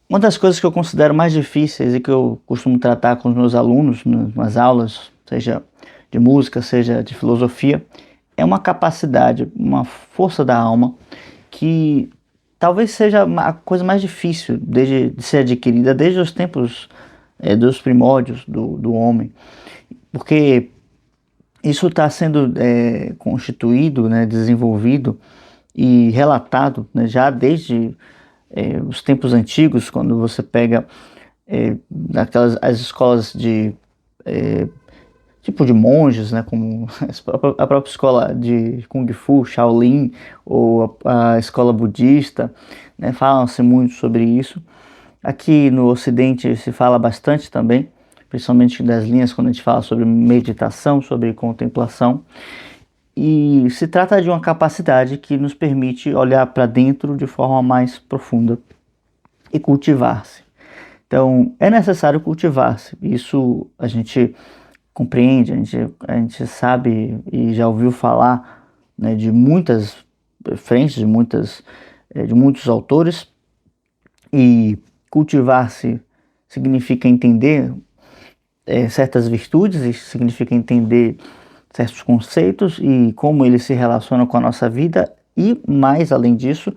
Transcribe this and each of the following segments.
Uma das coisas que eu considero mais difíceis e que eu costumo tratar com os meus alunos nas aulas, seja de música, seja de filosofia, é uma capacidade, uma força da alma que talvez seja a coisa mais difícil de ser adquirida desde os tempos dos primórdios do homem, porque isso está sendo constituído, né, desenvolvido e relatado, né, já desde os tempos antigos, quando você pega as escolas de é, tipo de monges, né, como a própria escola de Kung Fu, Shaolin, ou a escola budista, né, falam-se muito sobre isso. Aqui no Ocidente se fala bastante também, principalmente das linhas quando a gente fala sobre meditação, sobre contemplação. E se trata de uma capacidade que nos permite olhar para dentro de forma mais profunda e cultivar-se. Então, é necessário cultivar-se. Isso a gente compreende, a gente sabe e já ouviu falar, né, de muitas frentes, de muitos autores. E cultivar-se significa entender certas virtudes, isso significa entender certos conceitos e como eles se relacionam com a nossa vida e, mais além disso,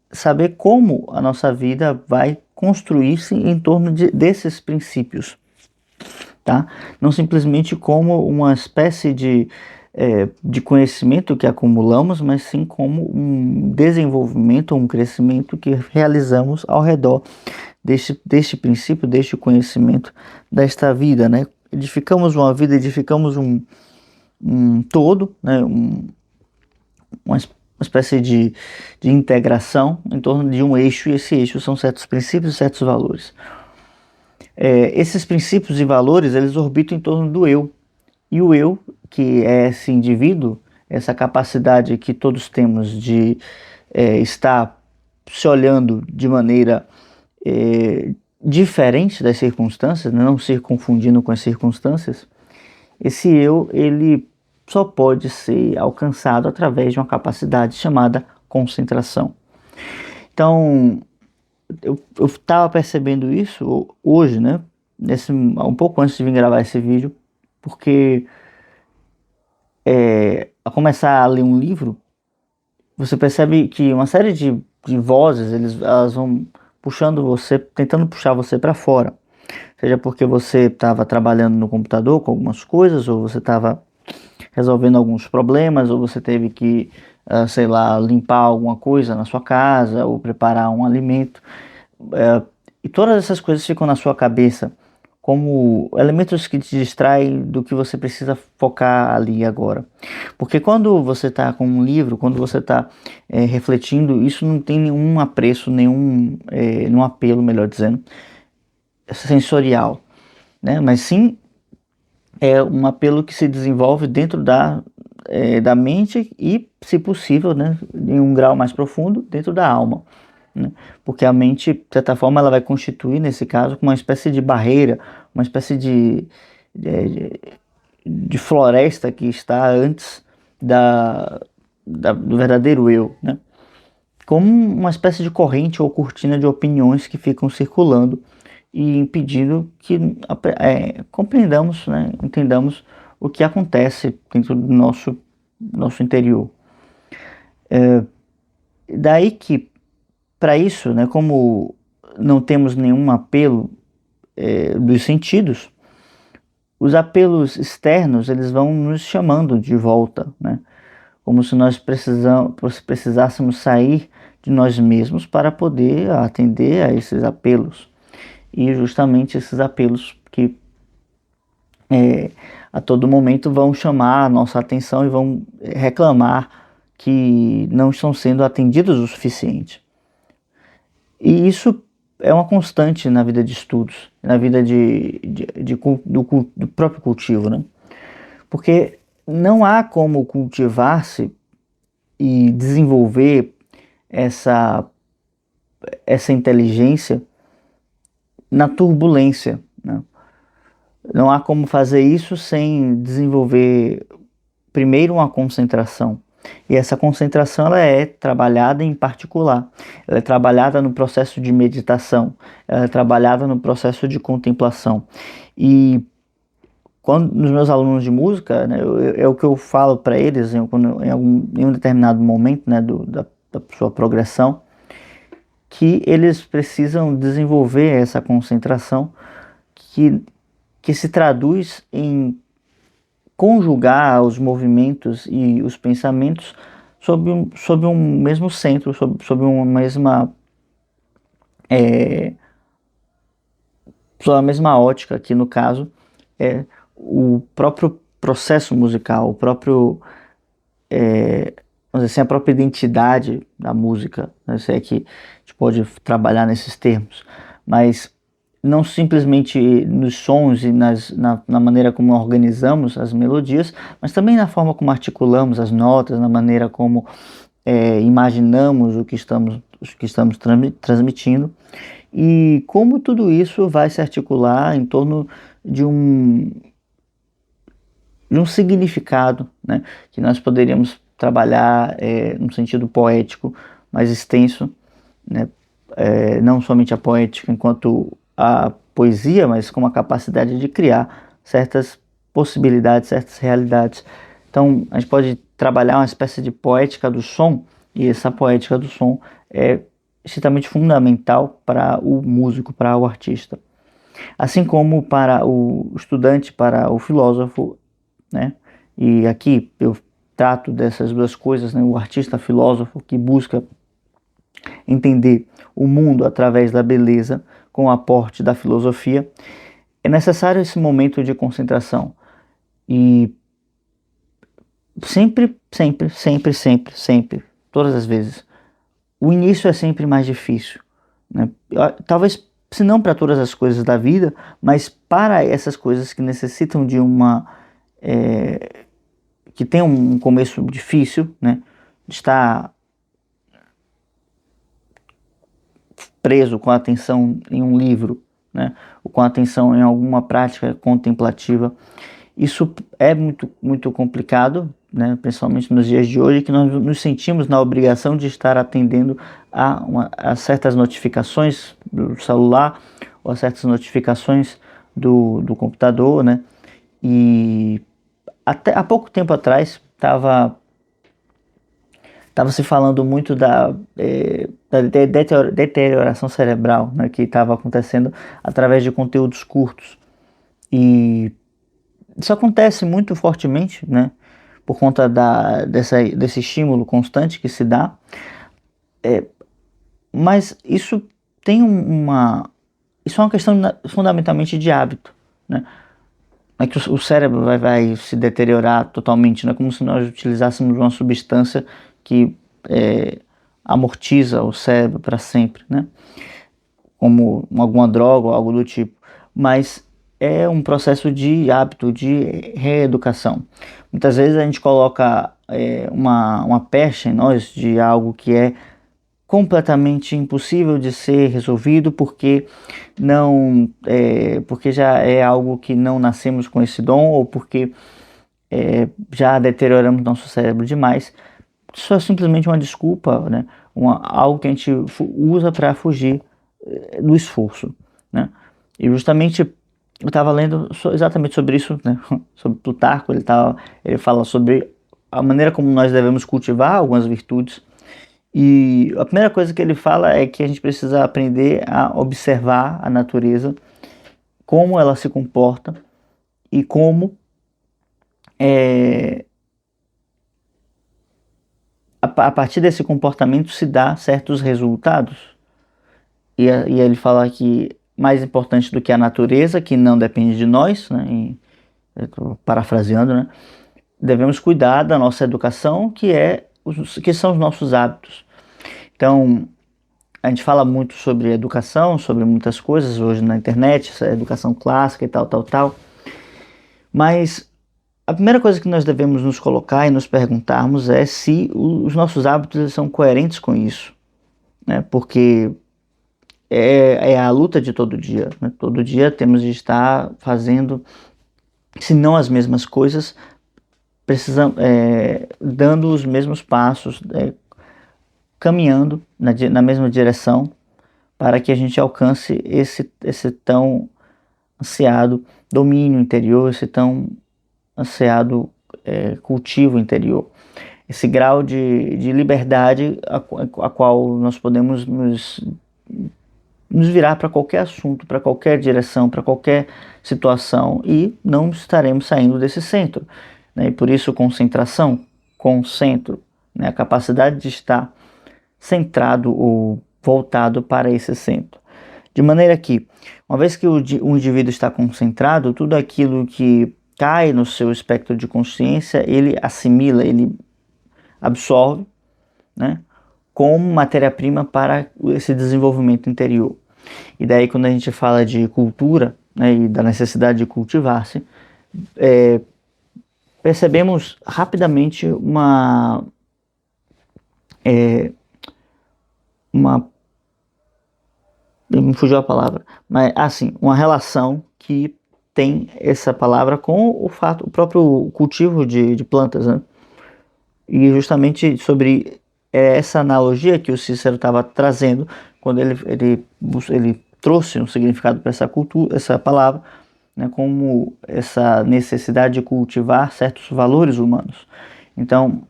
saber como a nossa vida vai construir-se em torno desses princípios, tá? Não simplesmente como uma espécie de conhecimento que acumulamos, mas sim como um desenvolvimento, um crescimento que realizamos ao redor deste princípio, deste conhecimento desta vida, né? Edificamos uma vida, edificamos um todo, né? Uma espécie de integração em torno de um eixo, e esse eixo são certos princípios e certos valores. Esses princípios e valores, eles orbitam em torno do eu. E o eu, que é esse indivíduo, essa capacidade que todos temos de estar se olhando de maneira diferente das circunstâncias, não se confundindo com as circunstâncias, esse eu, ele só pode ser alcançado através de uma capacidade chamada concentração. Então, eu estava percebendo isso hoje, né? Um pouco antes de vir gravar esse vídeo, porque a começar a ler um livro, você percebe que uma série de vozes, elas vão puxando você, tentando puxar você para fora. Seja porque você estava trabalhando no computador com algumas coisas, ou você estava resolvendo alguns problemas, ou você teve que, sei lá, limpar alguma coisa na sua casa, ou preparar um alimento. E todas essas coisas ficam na sua cabeça como elementos que te distraem do que você precisa focar ali agora. Porque quando você está com um livro, quando você está refletindo, isso não tem nenhum apreço, nenhum apelo, melhor dizendo, sensorial, né? Mas sim é um apelo que se desenvolve dentro da mente e, se possível, né, em um grau mais profundo, dentro da alma, né? Porque a mente, de certa forma, ela vai constituir, nesse caso, uma espécie de barreira, uma espécie de, de floresta que está antes do verdadeiro eu, né? Como uma espécie de corrente ou cortina de opiniões que ficam circulando e impedindo que compreendamos, né, entendamos o que acontece dentro do nosso interior. Daí que, para isso, né, como não temos nenhum apelo dos sentidos, os apelos externos eles vão nos chamando de volta, né? Como se nós precisássemos sair de nós mesmos para poder atender a esses apelos. E justamente esses apelos que a todo momento vão chamar a nossa atenção e vão reclamar que não estão sendo atendidos o suficiente. E isso é uma constante na vida de estudos, na vida do próprio cultivo, né? Porque não há como cultivar-se e desenvolver essa, essa inteligência na turbulência, né? Não há como fazer isso sem desenvolver primeiro uma concentração. E essa concentração ela é trabalhada em particular, ela é trabalhada no processo de meditação, ela é trabalhada no processo de contemplação. E quando nos meus alunos de música, né, é o que eu falo para eles em um determinado momento, né, da sua progressão, que eles precisam desenvolver essa concentração que se traduz em conjugar os movimentos e os pensamentos sob um mesmo centro, sob uma mesma, é, sob a mesma ótica, que no caso é o próprio processo musical, o próprio, vamos dizer assim, a própria identidade da música, né? Se é que a gente pode trabalhar nesses termos, mas não simplesmente nos sons e na maneira como organizamos as melodias, mas também na forma como articulamos as notas, na maneira como imaginamos o que estamos transmitindo, e como tudo isso vai se articular em torno de um significado, né, que nós poderíamos trabalhar num sentido poético mais extenso, né, não somente a poética enquanto a poesia, mas com a capacidade de criar certas possibilidades, certas realidades. Então, a gente pode trabalhar uma espécie de poética do som, e essa poética do som é extremamente fundamental para o músico, para o artista. Assim como para o estudante, para o filósofo, né? E aqui eu trato dessas duas coisas, né? O artista filósofo que busca entender o mundo através da beleza com o aporte da filosofia. É necessário esse momento de concentração e sempre, todas as vezes, o início é sempre mais difícil, né? Talvez, se não para todas as coisas da vida, mas para essas coisas que necessitam de que tem um começo difícil, né? De estar preso com a atenção em um livro, né? Ou com a atenção em alguma prática contemplativa. Isso é muito complicado, né? Principalmente nos dias de hoje, que nós nos sentimos na obrigação de estar atendendo a certas notificações do celular ou a certas notificações do computador, né? E até há pouco tempo atrás estava se falando muito da deterioração cerebral, né, que estava acontecendo através de conteúdos curtos. E isso acontece muito fortemente, né, por conta desse estímulo constante que se dá. Mas isso tem isso é uma questão fundamentalmente de hábito, né? É que o cérebro vai se deteriorar totalmente, né? Como se nós utilizássemos uma substância que amortiza o cérebro para sempre, né? Como alguma droga ou algo do tipo. Mas é um processo de hábito, de reeducação. Muitas vezes a gente coloca uma pecha em nós de algo que é completamente impossível de ser resolvido porque já é algo que não nascemos com esse dom, ou porque já deterioramos nosso cérebro demais. Isso é simplesmente uma desculpa, né? Algo que a gente usa para fugir do esforço, né? E justamente eu estava lendo exatamente sobre isso, né? Sobre Plutarco. Ele fala sobre a maneira como nós devemos cultivar algumas virtudes. E a primeira coisa que ele fala é que a gente precisa aprender a observar a natureza, como ela se comporta e como a partir desse comportamento se dá certos resultados. E ele fala que mais importante do que a natureza, que não depende de nós, né, parafraseando, né, devemos cuidar da nossa educação, que são os nossos hábitos. Então, a gente fala muito sobre educação, sobre muitas coisas hoje na internet, essa educação clássica e tal, mas a primeira coisa que nós devemos nos colocar e nos perguntarmos é se os nossos hábitos são coerentes com isso, né? Porque é a luta de todo dia, né? Todo dia temos de estar fazendo, se não as mesmas coisas, precisamos, dando os mesmos passos, caminhando na mesma direção, para que a gente alcance esse tão ansiado domínio interior, esse tão ansiado cultivo interior, esse grau de liberdade a qual nós podemos nos virar para qualquer assunto, para qualquer direção, para qualquer situação, e não estaremos saindo desse centro, né? E por isso concentração, concentro, né? A capacidade de estar centrado ou voltado para esse centro. De maneira que, uma vez que o indivíduo está concentrado, tudo aquilo que cai no seu espectro de consciência, ele assimila, ele absorve, né, como matéria-prima para esse desenvolvimento interior. E daí, quando a gente fala de cultura, né, e da necessidade de cultivar-se, percebemos rapidamente me fugiu a palavra, mas assim, uma relação que tem essa palavra com o próprio cultivo de plantas, né? E justamente sobre essa analogia que o Cícero estava trazendo, quando ele trouxe um significado para essa palavra, né, como essa necessidade de cultivar certos valores humanos. Então,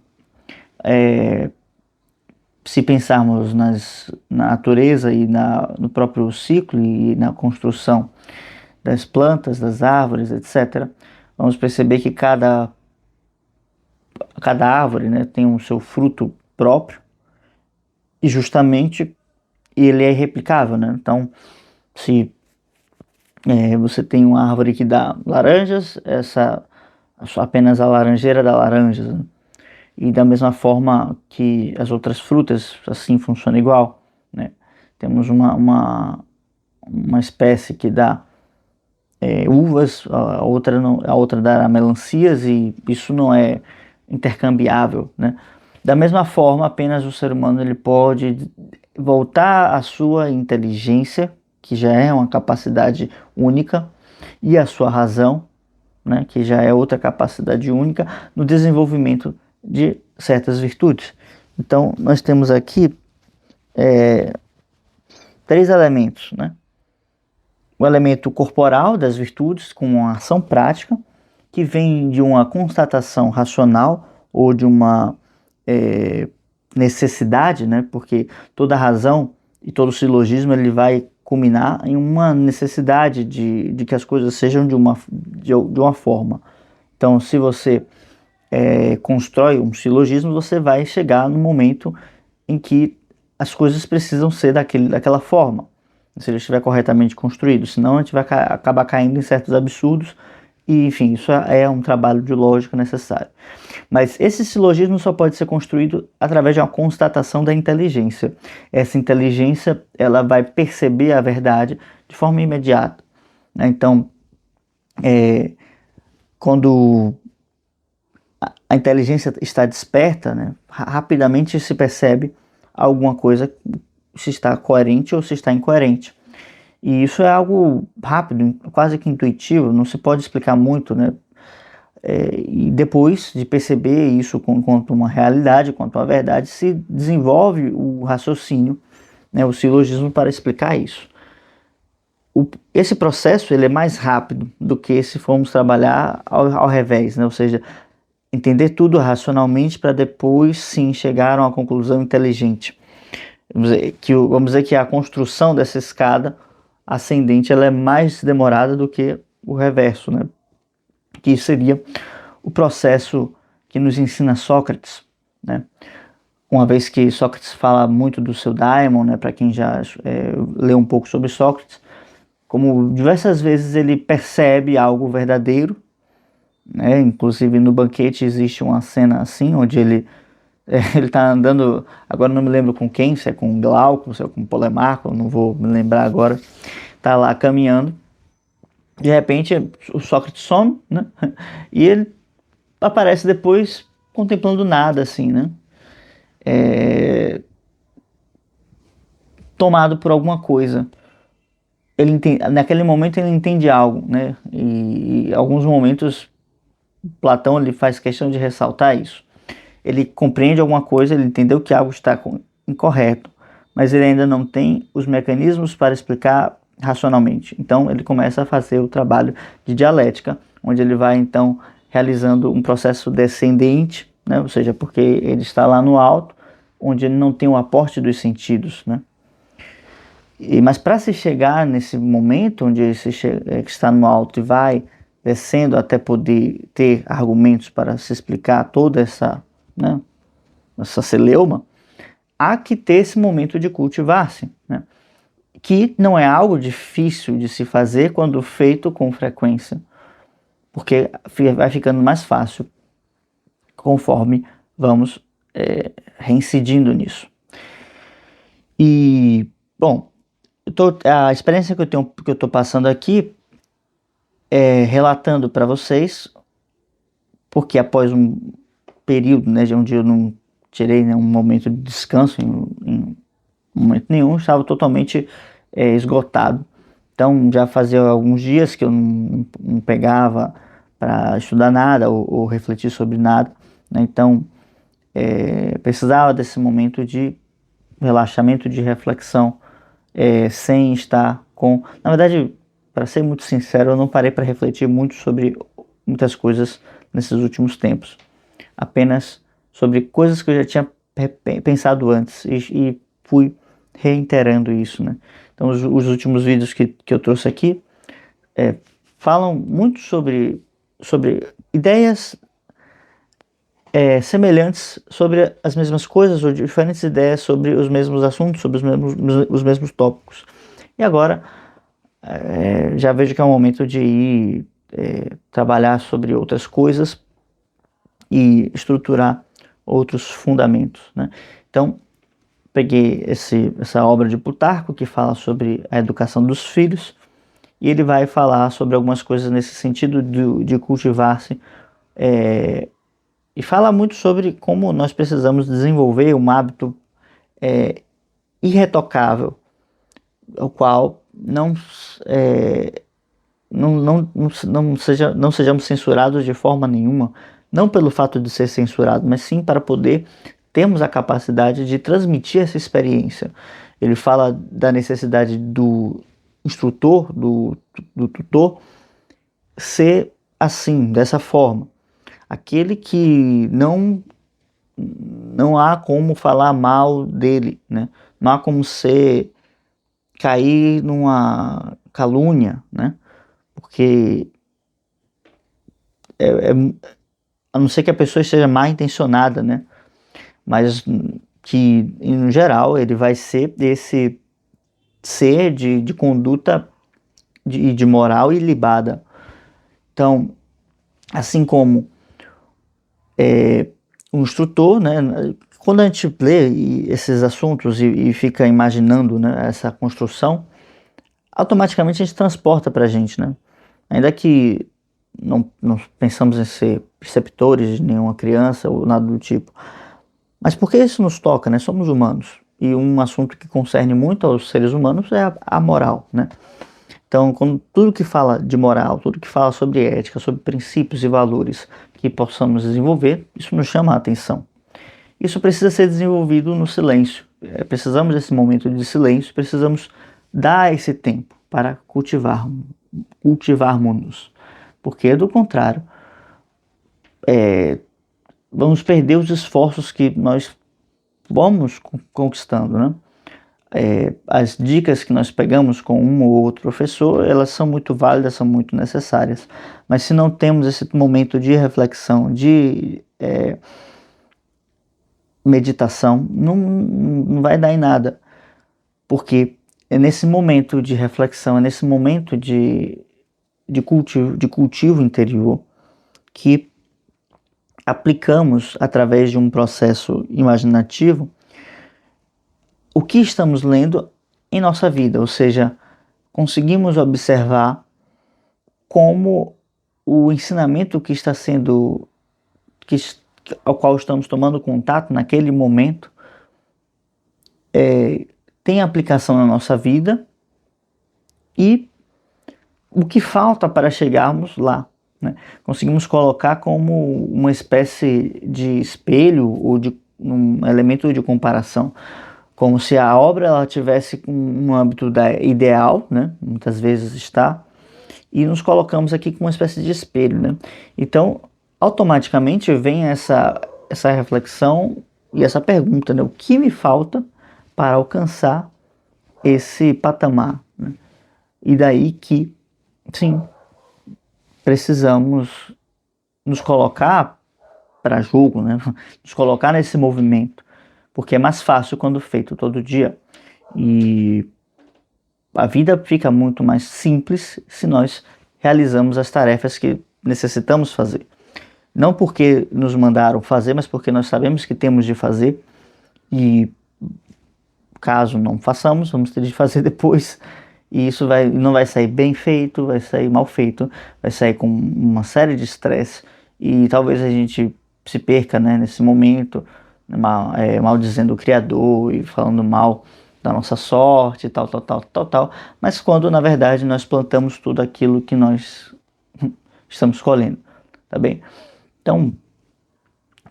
se pensarmos na natureza e no próprio ciclo e na construção das plantas, das árvores, etc., vamos perceber que cada árvore, né, tem o seu fruto próprio e justamente ele é irreplicável, né? Então, se você tem uma árvore que dá laranjas, apenas a laranjeira dá laranjas, né? E da mesma forma que as outras frutas, assim funciona igual, né? Temos uma espécie que dá uvas, a outra dá melancias, e isso não é intercambiável, né? Da mesma forma, apenas o ser humano ele pode voltar à sua inteligência, que já é uma capacidade única, e a sua razão, né, que já é outra capacidade única, no desenvolvimento de certas virtudes. Então, nós temos aqui 3 elementos, né? O elemento corporal das virtudes, com uma ação prática, que vem de uma constatação racional ou de uma necessidade, né? Porque toda razão e todo silogismo ele vai culminar em uma necessidade de que as coisas sejam de uma forma. Então, se você constrói um silogismo, você vai chegar no momento em que as coisas precisam ser daquela forma, se ele estiver corretamente construído, senão a gente vai acabar caindo em certos absurdos, e enfim, isso é um trabalho de lógica necessário. Mas esse silogismo só pode ser construído através de uma constatação da inteligência. Essa inteligência, ela vai perceber a verdade de forma imediata, né? Então, quando a inteligência está desperta, né, rapidamente se percebe alguma coisa, se está coerente ou se está incoerente. E isso é algo rápido, quase que intuitivo, não se pode explicar muito, né? E depois de perceber isso quanto uma realidade, quanto uma verdade, se desenvolve o raciocínio, né, o silogismo para explicar isso. Esse processo ele é mais rápido do que se formos trabalhar ao revés, né? Ou seja, entender tudo racionalmente para depois sim chegar a uma conclusão inteligente. Vamos dizer que a construção dessa escada ascendente ela é mais demorada do que o reverso, né? Que seria o processo que nos ensina Sócrates, né? Uma vez que Sócrates fala muito do seu daimon, né? Para quem já leu um pouco sobre Sócrates, como diversas vezes ele percebe algo verdadeiro, né? Inclusive no banquete existe uma cena assim, onde ele está andando, agora não me lembro com quem, se é com Glauco, se é com Polemarco, não vou me lembrar agora, está lá caminhando, de repente o Sócrates some, né? E ele aparece depois contemplando nada, assim, né? Tomado por alguma coisa. Naquele momento ele entende algo, né? E alguns momentos Platão ele faz questão de ressaltar isso. Ele compreende alguma coisa, ele entendeu que algo está incorreto, mas ele ainda não tem os mecanismos para explicar racionalmente. Então ele começa a fazer o trabalho de dialética, onde ele vai então realizando um processo descendente, né? Ou seja, porque ele está lá no alto, onde ele não tem o aporte dos sentidos, né? Mas para se chegar nesse momento onde ele está no alto e vai descendo até poder ter argumentos para se explicar toda essa, né, essa celeuma, há que ter esse momento de cultivar-se, né, que não é algo difícil de se fazer quando feito com frequência, porque vai ficando mais fácil conforme vamos reincidindo nisso. E, bom, a experiência que eu estou passando aqui relatando para vocês, porque após um período, né, de onde eu não tirei, né, um momento de descanso em momento nenhum, estava totalmente esgotado. Então já fazia alguns dias que eu não pegava para estudar nada ou refletir sobre nada, né? Então precisava desse momento de relaxamento, de reflexão, sem estar com... Na verdade, para ser muito sincero, eu não parei para refletir muito sobre muitas coisas nesses últimos tempos. Apenas sobre coisas que eu já tinha pensado antes e fui reiterando isso, né? Então, os últimos vídeos que eu trouxe aqui falam muito sobre ideias semelhantes sobre as mesmas coisas ou diferentes ideias sobre os mesmos assuntos, sobre os mesmos tópicos. E agora já vejo que é um momento de ir trabalhar sobre outras coisas e estruturar outros fundamentos, né? Então, peguei essa obra de Plutarco que fala sobre a educação dos filhos e ele vai falar sobre algumas coisas nesse sentido de cultivar-se e fala muito sobre como nós precisamos desenvolver um hábito irretocável, o qual não sejamos censurados de forma nenhuma, não pelo fato de ser censurado, mas sim para poder termos a capacidade de transmitir essa experiência. Ele fala da necessidade do instrutor, do tutor, ser assim, dessa forma. Aquele que não há como falar mal dele, né? Não há como cair numa calúnia, né? Porque a não ser que a pessoa esteja mal intencionada, né? Mas que, em geral, ele vai ser esse ser de conduta de moral ilibada. Então, assim como o instrutor, né? Quando a gente lê esses assuntos e fica imaginando, né, essa construção, automaticamente a gente transporta para a gente, né? Ainda que não pensamos em ser preceptores de nenhuma criança ou nada do tipo. Mas porque isso nos toca, né? Somos humanos. E um assunto que concerne muito aos seres humanos é a moral, né? Então, quando tudo que fala de moral, tudo que fala sobre ética, sobre princípios e valores que possamos desenvolver, isso nos chama a atenção. Isso precisa ser desenvolvido no silêncio. Precisamos desse momento de silêncio, precisamos dar esse tempo para cultivarmos-nos. Porque, do contrário, vamos perder os esforços que nós vamos conquistando, né? As dicas que nós pegamos com um ou outro professor, elas são muito válidas, são muito necessárias. Mas se não temos esse momento de reflexão, de meditação, não vai dar em nada. Porque é nesse momento de reflexão, é nesse momento de cultivo interior que aplicamos através de um processo imaginativo o que estamos lendo em nossa vida, ou seja, conseguimos observar como o ensinamento que está sendo, ao qual estamos tomando contato naquele momento, tem aplicação na nossa vida e o que falta para chegarmos lá, né? Conseguimos colocar como uma espécie de espelho ou de um elemento de comparação, como se a obra ela tivesse um âmbito ideal, né? Muitas vezes está, e nos colocamos aqui com uma espécie de espelho, né? Então, automaticamente vem essa reflexão e essa pergunta, né? O que me falta para alcançar esse patamar, né? E daí que, sim, precisamos nos colocar para jogo, né? Nos colocar nesse movimento, porque é mais fácil quando feito todo dia. E a vida fica muito mais simples se nós realizamos as tarefas que necessitamos fazer. Não porque nos mandaram fazer, mas porque nós sabemos que temos de fazer, e caso não façamos, vamos ter de fazer depois, e isso não vai sair bem feito, vai sair mal feito, vai sair com uma série de estresse, e talvez a gente se perca, né, nesse momento, maldizendo o Criador e falando mal da nossa sorte, tal, mas quando na verdade nós plantamos tudo aquilo que nós estamos colhendo, tá bem? Então,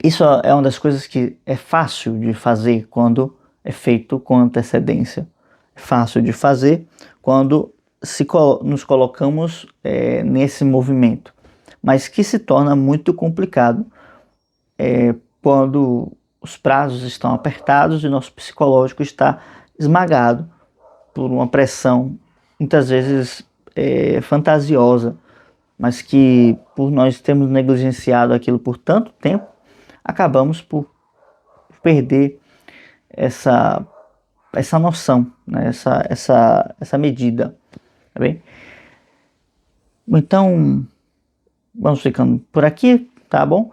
isso é uma das coisas que é fácil de fazer quando é feito com antecedência. É fácil de fazer quando nos colocamos nesse movimento, mas que se torna muito complicado quando os prazos estão apertados e nosso psicológico está esmagado por uma pressão, muitas vezes fantasiosa, mas que por nós termos negligenciado aquilo por tanto tempo, acabamos por perder essa noção, né? essa medida, tá bem? Então, vamos ficando por aqui, tá bom?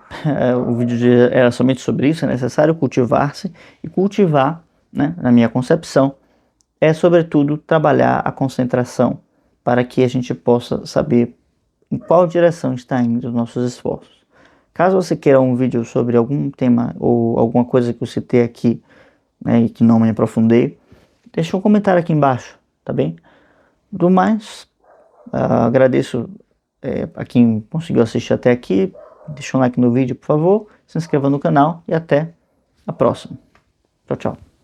O vídeo de hoje era somente sobre isso. É necessário cultivar-se, e cultivar, né, na minha concepção, é sobretudo trabalhar a concentração para que a gente possa saber em qual direção está indo os nossos esforços. Caso você queira um vídeo sobre algum tema ou alguma coisa que eu citei aqui, né, e que não me aprofundei, deixa um comentário aqui embaixo, tá bem? Do mais, agradeço a quem conseguiu assistir até aqui. Deixa um like no vídeo, por favor, se inscreva no canal e até a próxima. Tchau, tchau.